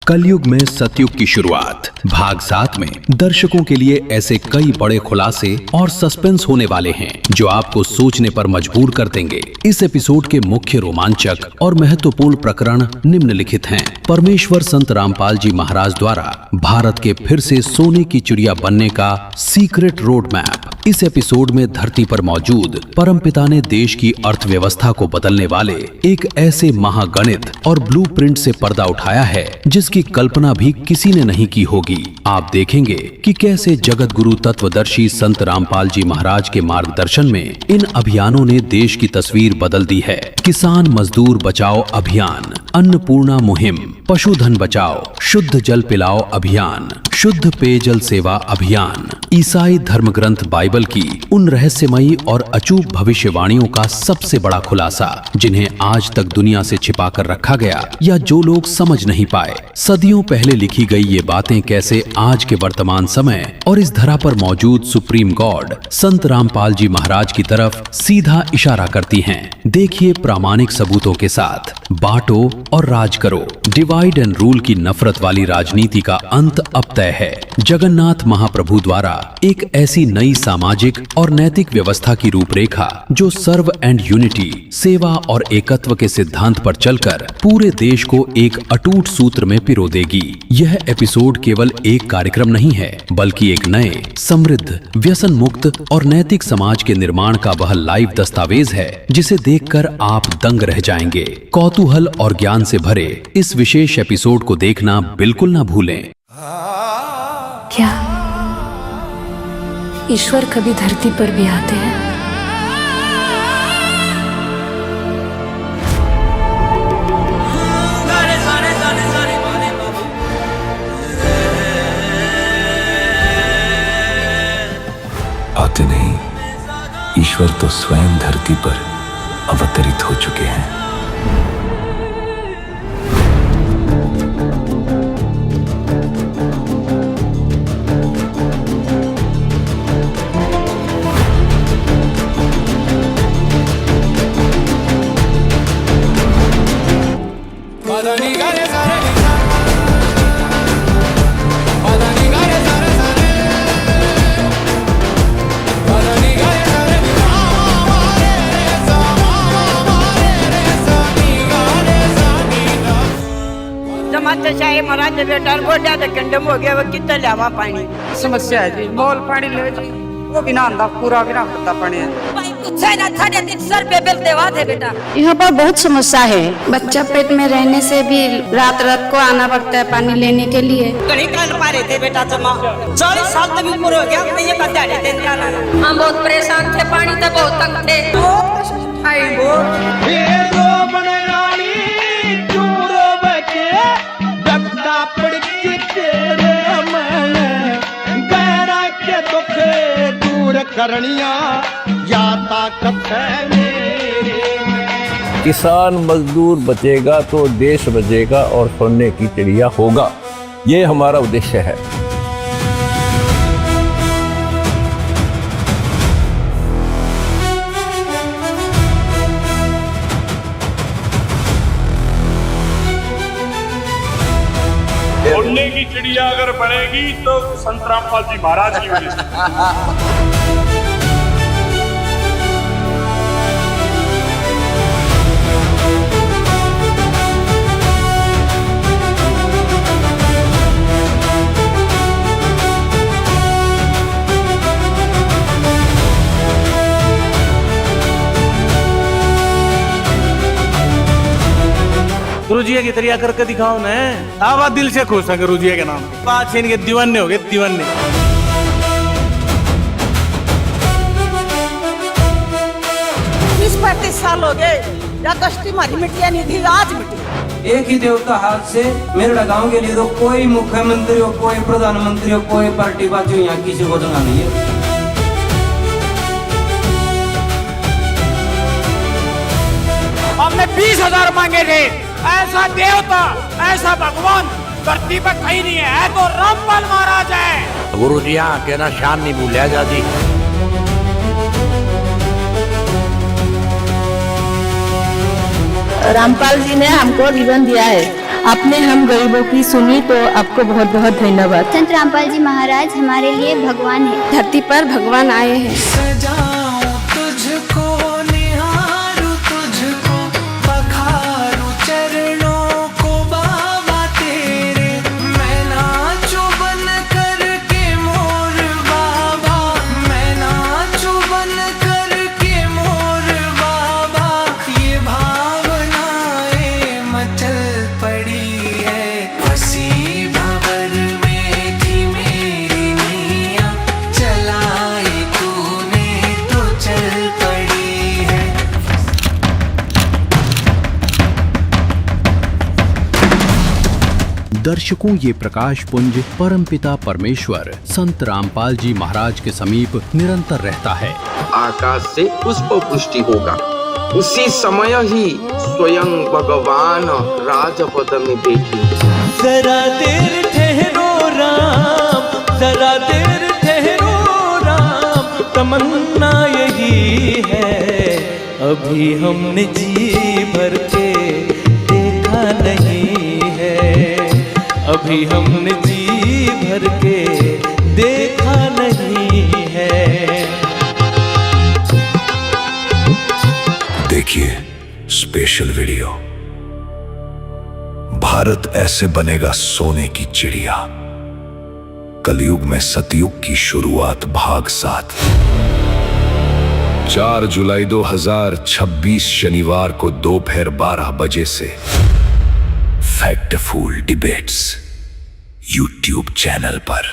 कलयुग में सतयुग की शुरुआत भाग 7 में दर्शकों के लिए ऐसे कई बड़े खुलासे और सस्पेंस होने वाले हैं जो आपको सोचने पर मजबूर कर देंगे। इस एपिसोड के मुख्य रोमांचक और महत्वपूर्ण प्रकरण निम्नलिखित हैं। परमेश्वर संत रामपाल जी महाराज द्वारा भारत के फिर से सोने की चिड़िया बनने का सीक्रेट रोड मैप। इस एपिसोड में धरती पर मौजूद परमपिता ने देश की अर्थव्यवस्था को बदलने वाले एक ऐसे महागणित और ब्लूप्रिंट से पर्दा उठाया है जिसकी कल्पना भी किसी ने नहीं की होगी। आप देखेंगे कि कैसे जगत गुरु तत्वदर्शी संत रामपाल जी महाराज के मार्गदर्शन में इन अभियानों ने देश की तस्वीर बदल दी है। किसान मजदूर बचाओ अभियान, अन्नपूर्णा मुहिम, पशुधन बचाओ, शुद्ध जल पिलाओ अभियान, शुद्ध पेयजल सेवा अभियान, ईसाई धर्म ग्रंथ बाइबल की उन रहस्यमयी और अचूक भविष्यवाणियों का सबसे बड़ा खुलासा जिन्हें आज तक दुनिया से छिपा कर रखा गया या जो लोग समझ नहीं पाए। सदियों पहले लिखी गई ये बातें कैसे आज के वर्तमान समय और इस धरा पर मौजूद सुप्रीम गॉड संत रामपाल जी महाराज की तरफ सीधा इशारा करती हैं। देखिए प्रामाणिक सबूतों के साथ। बांटो और राज करो, डिवाइड एंड रूल की नफरत वाली राजनीति का अंत अब तय है। जगन्नाथ महाप्रभु द्वारा एक ऐसी नई सामाजिक और नैतिक व्यवस्था की रूपरेखा जो सर्व एंड यूनिटी, सेवा और एकत्व के सिद्धांत पर चलकर पूरे देश को एक अटूट सूत्र में पिरो देगी। यह एपिसोड केवल एक कार्यक्रम नहीं है बल्कि एक नए, समृद्ध, व्यसन मुक्त और नैतिक समाज के निर्माण का वह लाइव दस्तावेज है जिसे देखकर आप दंग रह जाएंगे। कौतूहल और ज्ञान से भरे इस विशेष एपिसोड को देखना बिल्कुल ना भूलें। क्या ईश्वर कभी धरती पर भी आते हैं? आते नहीं, ईश्वर तो स्वयं धरती पर अवतरित हो चुके हैं। महाराज बेटा गोड्या तो कंडम हो गया, वो कितना लावा पानी समस्या है जी। मोल पानी ले जी, वो बिना आंदा पूरा बिना पत्ता पानी है। सर पे बिल देवा थे बेटा। यहाँ पर बहुत समस्या है। बच्चा पेट में रहने से भी रात रात को आना पड़ता है पानी लेने के लिए। कहीं कर पा रहे थे बेटा जमा 40 साल तक भी पूरा हो गया, तो ये बता रहे थे हम बहुत परेशान थे, पानी तो बहुत तंग थे। किसान मजदूर बचेगा तो देश बचेगा और सोने की चिड़िया होगा, ये हमारा उद्देश्य है। सोने की चिड़िया अगर बनेगी तो संत रामपाल जी महाराज की वजह से। गुरुजी की तरिया करके दिखाओ ना, आवाज दिल से खुश है गुरुजी के नाम। 5 इनके दीवाने हो गए, दीवाने। 20-35 साल हो गए, या कष्टी हमारी मिट्टियां नहीं थी, आज मिट्टी। एक ही देवता हाथ से मेरे गांव के लिए तो कोई मुख्यमंत्री हो, कोई प्रधानमंत्री हो, कोई पार्टी बाजू यहाँ किसी को जगह नहीं है। हमने 20,000 मांगे थे। ऐसा देवता, ऐसा भगवान धरती पर कहीं नहीं है तो रामपाल महाराज है। गुरु जी यहाँ के ना शान नहीं भूलिया जाती। रामपाल जी ने हमको जीवन दिया है। आपने हम गरीबों की सुनी, तो आपको बहुत बहुत धन्यवाद। संत रामपाल जी महाराज हमारे लिए भगवान है। धरती पर भगवान आए हैं। सजाऊं तुझको, निहारूं तुझको, पखारूं चरणों को बाबा तेरे। मैं नाचूं बन कर के मोर बाबा, मैं नाचूं बन कर के मोर बाबा। ये भावनाएं मचल पड़ी है, वसी भंवर में थी मेरी नैया, चलाई तूने तो चल पड़ी है। दर्शकों, ये प्रकाश पुंज परमपिता परमेश्वर संत रामपाल जी महाराज के समीप निरंतर रहता है। आकाश से पुष्प वृष्टि होगा, उसी समय ही स्वयं भगवान राजपद में बैठे। जरा देर ठहरो राम, जरा देर ठहरो राम, तमन्ना यही है, अभी हमने जी भर के देखा नहीं है, अभी हमने जी भर के देखा नहीं है। देखिए स्पेशल वीडियो, भारत ऐसे बनेगा सोने की चिड़िया, कलयुग में सतयुग की शुरुआत भाग 7। 4 जुलाई 2026 शनिवार को दोपहर 12 बजे से फैक्टफुल डिबेट्स यूट्यूब चैनल पर।